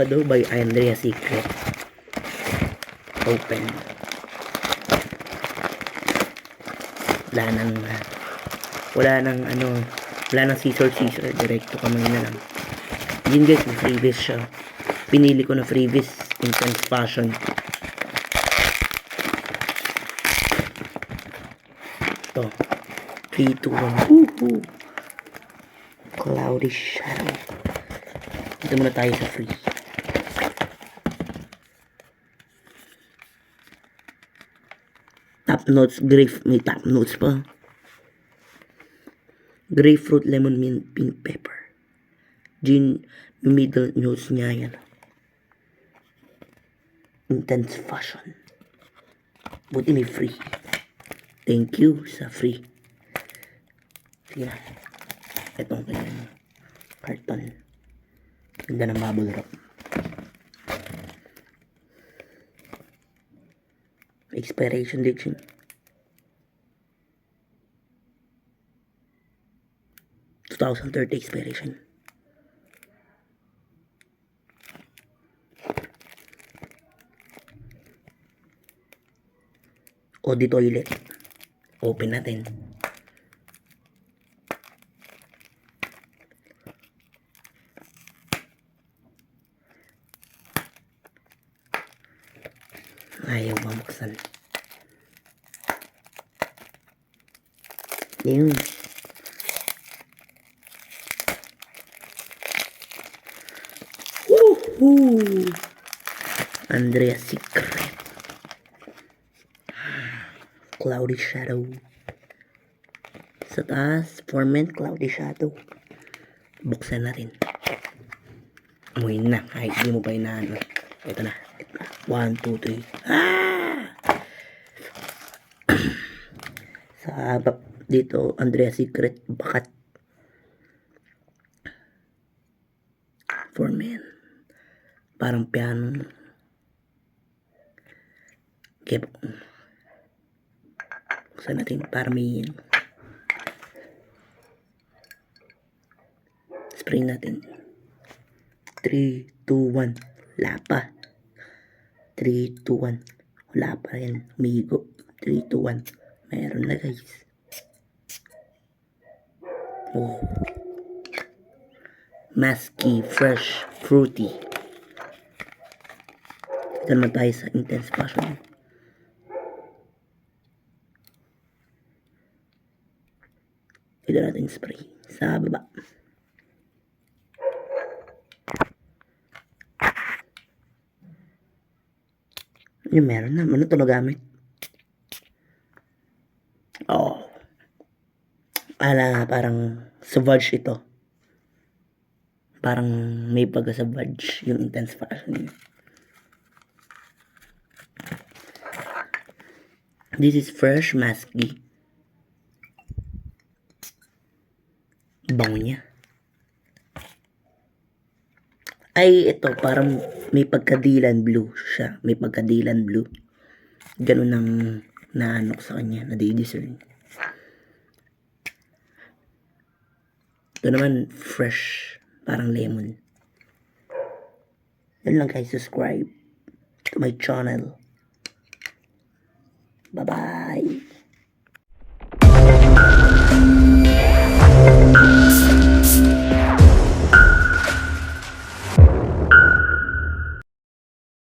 Shadow by Andrea Secret. Open. Wala nang scissor. Direkto kamay na lang. Yun guys, may freebies siya. Pinili ko na freebies. Intense Fashion. Ito. 3, 2, 1. Woohoo! Cloudy Shadow. Dito muna tayo sa free. Top notes, may top notes pa. Grapefruit, lemon, mint, pink pepper. Gin, middle notes niya yan. Intense Fashion. Buti may free. Thank you sa free. Sige na. Itong kanyang carton. Ganda ng bubble wrap. Expiration date yun. 2030 expiration. Audi toilet. Open natin. Ayaw mamaksan. Yun. Woohoo! Andrea Secret. Cloudy Shadow. Sa taas, Formant Cloudy Shadow. Buksan natin. Amuin na. Kahit di mo pa inaano. Ito na. 1, 2, 3. Sa dito, Andrea Secret bakat. Formant. Parang piano. Okay. Buksan natin para may spray natin. 3, 2, 1. Wala pa. 3, 2, 1. Wala pa yan. Umigo. 3, 2, 1. Meron na guys. Oh. Musky, fresh, fruity. Ito naman tayo sa Intense Fashion. Ito natin spray sa baba. Yung meron na. Ano ito nagamit? Oh. Parang Savage ito. Parang may pagka-Savage yung Intense Fashion. This is fresh, musky. Bango niya. Ay, ito, parang may pagkadilan blue siya. May pagkadilan blue. Ganun ang naanok sa kanya, nadidiscern. Ito naman, fresh. Parang lemon. Yan lang guys, subscribe to my channel. Bye-bye.